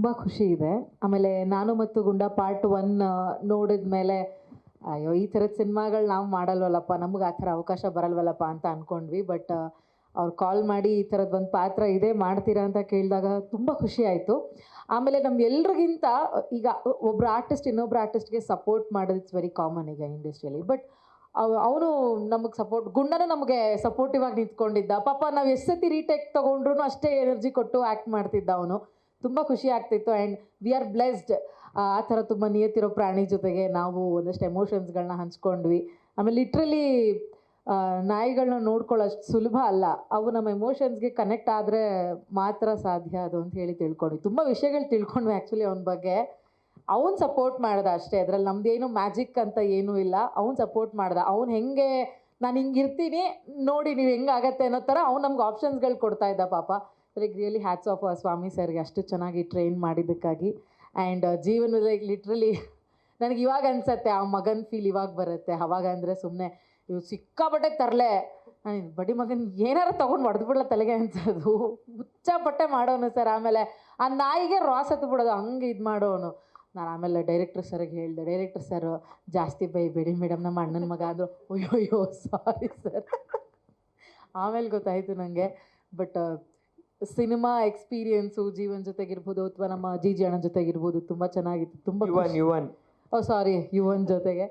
ತುಂಬ ಖುಷಿ ಇದೆ. ಆಮೇಲೆ ನಾನು ಮತ್ತು ಗುಂಡ ಪಾರ್ಟ್ 1 ನೋಡಿದ ಮೇಲೆ ಅಯ್ಯೋ ಈ ಥರದ ಸಿನಿಮಾಗಳು ನಾವು ಮಾಡಲ್ವಲ್ಲಪ್ಪ, ನಮ್ಗೆ ಆ ಥರ ಅವಕಾಶ ಬರಲ್ವಲ್ಲಪ್ಪ ಅಂತ ಅಂದ್ಕೊಂಡ್ವಿ. ಬಟ್ ಅವ್ರು ಕಾಲ್ ಮಾಡಿ ಈ ಥರದ್ದು ಒಂದು ಪಾತ್ರ ಇದೆ ಮಾಡ್ತೀರಾ ಅಂತ ಕೇಳಿದಾಗ ತುಂಬ ಖುಷಿ ಆಯಿತು. ಆಮೇಲೆ ನಮ್ಗೆಲ್ರಿಗಿಂತ ಈಗ ಒಬ್ಬರು ಆರ್ಟಿಸ್ಟ್ ಇನ್ನೊಬ್ರು ಆರ್ಟಿಸ್ಟ್ಗೆ ಸಪೋರ್ಟ್ ಮಾಡೋದು ಇಟ್ಸ್ ವೆರಿ ಕಾಮನ್ ಈಗ ಇಂಡಸ್ಟ್ರಿಯಲ್ಲಿ. ಬಟ್ ಅವನು ನಮಗೆ ಗುಂಡನೂ ನಮಗೆ ಸಪೋರ್ಟಿವ್ ಆಗಿ ನಿಂತ್ಕೊಂಡಿದ್ದ. ಪಾಪ ನಾವು ಎಷ್ಟು ಸತಿ ರೀಟೇಕ್ ತೊಗೊಂಡ್ರು ಅಷ್ಟೇ ಎನರ್ಜಿ ಕೊಟ್ಟು ಆ್ಯಕ್ಟ್ ಮಾಡ್ತಿದ್ದ ಅವನು. ತುಂಬ ಖುಷಿ ಆಗ್ತಿತ್ತು. ಆ್ಯಂಡ್ ವಿ ಆರ್ ಬ್ಲೆಸ್ಡ್ ಆ ಥರ ತುಂಬ ನಿಯತ್ತಿರೋ ಪ್ರಾಣಿ ಜೊತೆಗೆ ನಾವು ಒಂದಷ್ಟು ಎಮೋಷನ್ಸ್ಗಳನ್ನ ಹಂಚ್ಕೊಂಡ್ವಿ. ಆಮೇಲೆ ಲಿಟ್ರಲಿ ನಾಯಿಗಳನ್ನ ನೋಡ್ಕೊಳ್ಳೋಷ್ಟು ಸುಲಭ ಅಲ್ಲ. ಅವು ನಮ್ಮ ಎಮೋಷನ್ಸ್ಗೆ ಕನೆಕ್ಟ್ ಆದರೆ ಮಾತ್ರ ಸಾಧ್ಯ ಅದು ಅಂತ ಹೇಳಿ ತಿಳ್ಕೊಂಡ್ವಿ. ತುಂಬ ವಿಷಯಗಳು ತಿಳ್ಕೊಂಡ್ವಿ ಆ್ಯಕ್ಚುಲಿ ಅವನ ಬಗ್ಗೆ. ಅವ್ನು ಸಪೋರ್ಟ್ ಮಾಡ್ದೆ ಅಷ್ಟೇ, ಅದರಲ್ಲಿ ನಮ್ಮದೇನು ಮ್ಯಾಜಿಕ್ ಅಂತ ಏನೂ ಇಲ್ಲ. ಅವ್ನು ಸಪೋರ್ಟ್ ಮಾಡ್ದೆ. ಅವ್ನು ಹೆಂಗೆ ನಾನು ಹಿಂಗೆ ಇರ್ತೀನಿ ನೋಡಿ ನೀವು ಹೆಂಗಾಗತ್ತೆ ಅನ್ನೋ ಥರ ಅವ್ನು ನಮ್ಗೆ ಆಪ್ಷನ್ಸ್ಗಳು ಕೊಡ್ತಾ ಇದ್ದ ಪಾಪ. ಲೈಕ್ ರಿಯಲಿ ಹ್ಯಾಟ್ಸ್ ಆಫ್ ಸ್ವಾಮಿ ಸರ್ಗೆ ಅಷ್ಟು ಚೆನ್ನಾಗಿ ಟ್ರೈನ್ ಮಾಡಿದ್ದಕ್ಕಾಗಿ. ಆ್ಯಂಡ್ ಜೀವನ ಲೈಕ್ ಲಿಟ್ರಲಿ ನನಗೆ ಇವಾಗ ಅನ್ಸತ್ತೆ ಆ ಮಗನ ಫೀಲ್ ಇವಾಗ ಬರುತ್ತೆ. ಅವಾಗ ಅಂದರೆ ಸುಮ್ಮನೆ ಇವು ಸಿಕ್ಕಾಪಟ್ಟೆ ತರಲೆ ಬಡಿ ಮಗನ ಏನಾರು ತೊಗೊಂಡು ಹೊಡೆದ್ಬಿಡ್ಲ ತಲೆಗೆ ಅನ್ಸೋದು. ಹುಚ್ಚಾಪಟ್ಟೆ ಮಾಡೋನು ಸರ್. ಆಮೇಲೆ ಆ ನಾಯಿಗೆ ರಾಸ್ ಹತ್ತು ಬಿಡೋದು ಹಂಗೆ ಇದು ಮಾಡೋನು. ನಾನು ಆಮೇಲೆ ಡೈರೆಕ್ಟರ್ ಸರ್ಗೆ ಹೇಳಿದೆ, ಡೈರೆಕ್ಟರ್ ಸರ್ ಜಾಸ್ತಿ ಬೈಬೇಡಿ ಮೇಡಮ್, ನಮ್ಮ ಅಣ್ಣನ ಮಗ ಅಂದರು. ಅಯ್ಯೋ ಸಾರಿ ಸರ್. ಆಮೇಲೆ ಗೊತ್ತಾಯಿತು ನನಗೆ. ಬಟ್ ಸಿನಿಮಾ ಎಕ್ಸ್ಪೀರಿಯನ್ಸು ಜೀವನ್ ಜೊತೆಗಿರ್ಬೋದು ಅಥವಾ ನಮ್ಮ ಜಿ ಅಣ್ಣನ ಜೊತೆಗಿರ್ಬೋದು ತುಂಬ ಚೆನ್ನಾಗಿತ್ತು. ತುಂಬ ಯುವನ್ ಜೊತೆಗೆ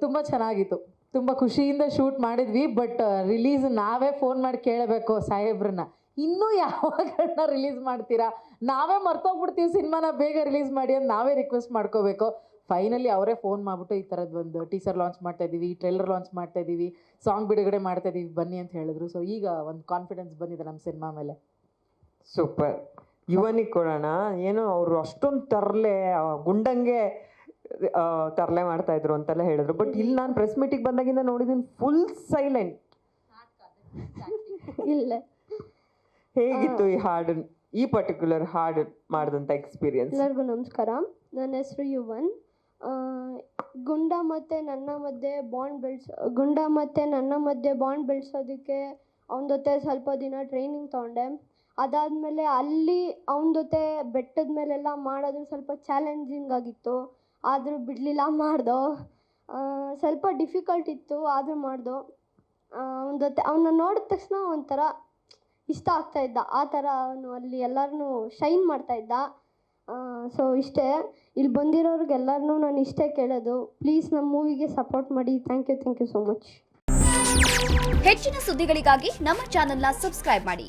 ತುಂಬ ಚೆನ್ನಾಗಿತ್ತು. ತುಂಬ ಖುಷಿಯಿಂದ ಶೂಟ್ ಮಾಡಿದ್ವಿ. ಬಟ್ ರಿಲೀಸ್ ನಾವೇ ಫೋನ್ ಮಾಡಿ ಕೇಳಬೇಕು ಸಾಹೇಬ್ರನ್ನ, ಇನ್ನೂ ಯಾವಾಗನ್ನ ರಿಲೀಸ್ ಮಾಡ್ತೀರಾ, ನಾವೇ ಮರ್ತೋಗ್ಬಿಡ್ತೀವಿ ಸಿನಿಮಾನ, ಬೇಗ ರಿಲೀಸ್ ಮಾಡಿ ಅಂತ ನಾವೇ ರಿಕ್ವೆಸ್ಟ್ ಮಾಡ್ಕೋಬೇಕು. ಫೈನಲಿ ಅವರೇ ಫೋನ್ ಮಾಡಿಬಿಟ್ಟು ಈ ಥರದ್ದು ಒಂದು ಟೀಸರ್ ಲಾಂಚ್ ಮಾಡ್ತಾಯಿದ್ದೀವಿ, ಟ್ರೈಲರ್ ಲಾಂಚ್ ಮಾಡ್ತಾಯಿದ್ದೀವಿ, ಸಾಂಗ್ ಬಿಡುಗಡೆ ಮಾಡ್ತಾಯಿದ್ದೀವಿ ಬನ್ನಿ ಅಂತ ಹೇಳಿದ್ರು. ಸೊ ಈಗ ಒಂದು ಕಾನ್ಫಿಡೆನ್ಸ್ ಬಂದಿದೆ ನಮ್ಮ ಸಿನಿಮಾ ಮೇಲೆ. ಸೂಪರ್. ಯುವನಿಗೆ ಕೊಡೋಣ. ಏನೋ ಅವರು ಅಷ್ಟೊಂದು ತರಲೆ ಗುಂಡಂಗೆ ತರಲೆ ಮಾಡ್ತಾ ಇದ್ರು ಅಂತೆಲ್ಲ ಹೇಳಿದ್ರು. ಬಟ್ ಇಲ್ಲಿ ನಾನು ಪ್ರೆಸ್ ಮೀಟಿಗೆ ಬಂದಾಗಿಂದ ನೋಡಿದ್ದೀನಿ ಫುಲ್ ಸೈಲೆಂಟ್. ಇಲ್ಲ, ಹೇಗಿತ್ತು ಈ ಹಾಡು, ಈ ಪರ್ಟಿಕ್ಯುಲರ್ ಹಾಡು ಮಾಡಿದಂಥ ಎಕ್ಸ್ಪೀರಿಯನ್ಸ್? ಎಲ್ಲರಿಗೂ ನಮಸ್ಕಾರ. ನನ್ನ ಹೆಸರು ಯುವನ್. ಗುಂಡ ಮತ್ತು ನನ್ನ ಮಧ್ಯೆ ಬಾಂಡ್ ಬೆಳೆಸೋದಕ್ಕೆ ಅವನ ಜೊತೆ ಸ್ವಲ್ಪ ದಿನ ಟ್ರೈನಿಂಗ್ ತೊಗೊಂಡೆ. ಅದಾದಮೇಲೆ ಅಲ್ಲಿ ಅವನ ಜೊತೆ ಬೆಟ್ಟದ ಮೇಲೆಲ್ಲ ಮಾಡೋದು ಸ್ವಲ್ಪ ಚಾಲೆಂಜಿಂಗ್ ಆಗಿತ್ತು. ಆದರೂ ಬಿಡಲಿಲ್ಲ, ಮಾಡ್ದೋ. ಸ್ವಲ್ಪ ಡಿಫಿಕಲ್ಟ್ ಇತ್ತು, ಆದರೂ ಮಾಡ್ದೋ. ಅವನ ಜೊತೆ ಅವನ್ನ ನೋಡಿದ ತಕ್ಷಣ ಒಂಥರ ಇಷ್ಟ ಆಗ್ತಾಯಿದ್ದ. ಆ ಥರ ಅವನು ಅಲ್ಲಿ ಎಲ್ಲರನ್ನೂ ಶೈನ್ ಮಾಡ್ತಾಯಿದ್ದ. ಸೊ ಇಷ್ಟೇ. ಇಲ್ಲಿ ಬಂದಿರೋರಿಗೆಲ್ಲರನ್ನೂ ನಾನು ಇಷ್ಟೇ ಕೇಳೋದು, ಪ್ಲೀಸ್ ನಮ್ಮ ಮೂವಿಗೆ ಸಪೋರ್ಟ್ ಮಾಡಿ. Thank you so much. ಹೆಚ್ಚಿನ ಸುದ್ದಿಗಳಿಗಾಗಿ ನಮ್ಮ ಚಾನೆಲ್ನ ಸಬ್ಸ್ಕ್ರೈಬ್ ಮಾಡಿ.